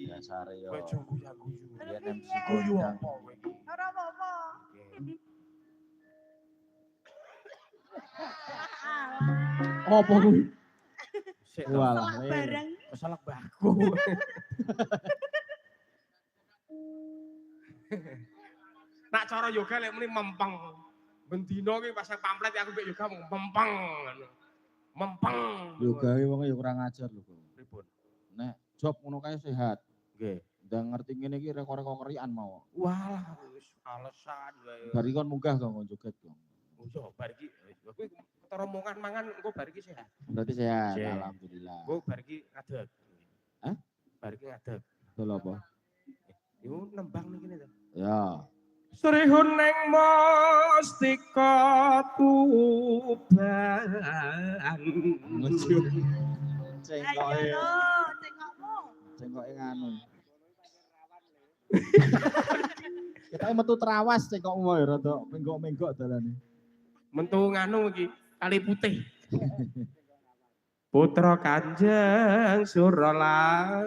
Dasare yo. Kowe jungku ya guyu. Yen MC Guyu kondang. apa kowe iki? Ora apa-apa. Apa kuwi? Sik Walah, Salah barang. keselak baku. Nak cara yoga lek muni mempeng. Bendino ki pasang pamflet aku mbek yoga mempeng. Mempeng. Yoga iki wong ya kurang ajar lho, Bro. Pripun? Nek job ngono kae sehat. Nggih. Ndang ngerti ngene iki rekor-rekor kerian mau. Walah wis alasan wae. Bar iki kon munggah kok joget kok. Oh iya bar iki kowe ketara mangan engko bar iki sehat. Berarti sehat, Sehat. alhamdulillah. Engko bar iki ngadeg. Hah? Bar iki ngadeg. Dol apa? Yo nembang ning kene to. Ya. Srihun ning mustika tuban. Ngejur. Ayo Cengkoke. lho, cengkokmu. Cengkoke nganu. Kita metu terawas cengkokmu wae rada menggok-menggok dalane. Mentu nganu iki kali putih. Putra Kanjeng Suralawe.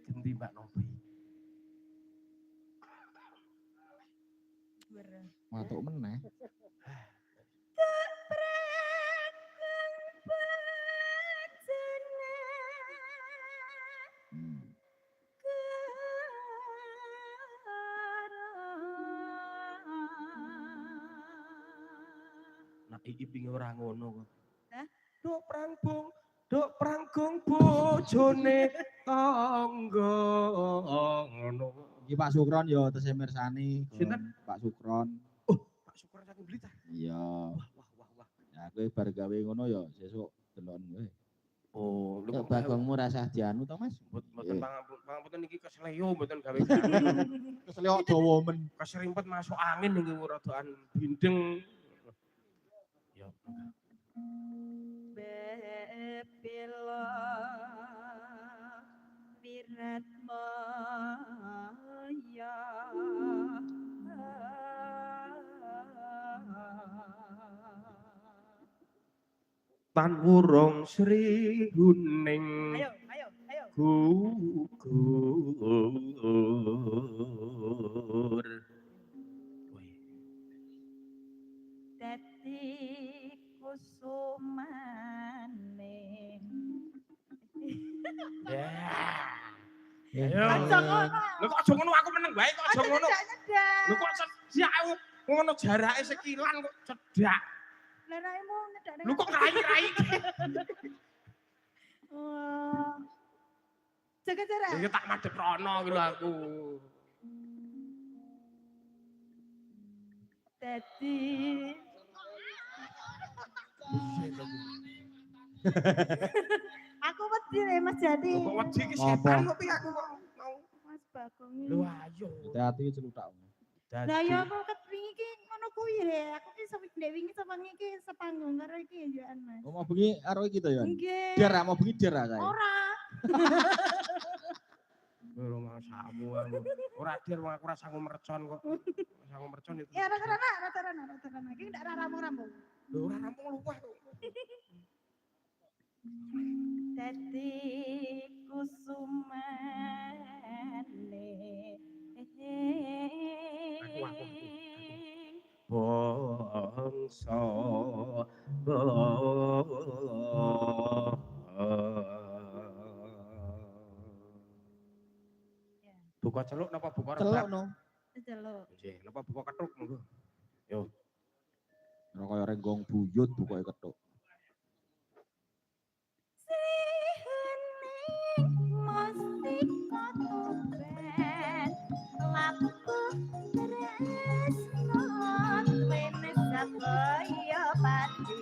Ganti Mbak Novi. Matuk meneh. Hmm. Nak iki pinge ora ngono kok. Hah? Duk pranggung bojone tangga ngono. Iki Pak Sukron ya tesih mirsani. Sinten? Pak Sukron. Pak Syukur saking Blitar. Iya. Wah. Ya kowe bar gawe ngono ya sesuk delon kowe. Oh, lu Kok bagongmu rasah dianu to, Mas? mboten pangapunten iki kesleo mboten gawe Kesleo dawa men. keserimpet masuk angin niki radaan bindeng. Ya. Bebila Wiratmaya Tan wurung Sri Huning Ayo. gugur. Dadi kusumane. Ya. Ya. Aja ngono. Lho kok aja ngono aku meneng wae kok aja ngono. Nyedak. Lho kok cedak aku ngono jarake sekilan kok cedak. Lah raimu nyedak. Lho kok rai-rai. Oh. Jaga jarak. Iki tak madhep rono iki lho aku. Dadi aku wedi le Mas Jati. Kok wedi iki setan kok piye aku kok mau. Mas Bagong. Lho ayo. Hati-hati celutak. Lah ya aku kepingin iki ngono kuwi le. Aku ki sampe ndek wingi sampean iki sepanggung karo iki njokan Mas. Oh, mau bengi karo iki to ya? Nggih. Der mau bengi der kae. Ora. Lho masamu aku. Ora dir wong aku ora sanggup mercon kok. Sanggup mercon itu. Ya rata-rata. Iki ndak rampung-rampung. Lho ora rampung luweh kok. Dadi kusumane. Aku. Bangsa buka celuk napa buka Celuk rebab? no. Celuk. Nggih, napa buka ketuk monggo. Yo. Ora kaya renggong buyut bukoke ketuk. Srihening mustika tuben laku tresno klene sabaya pati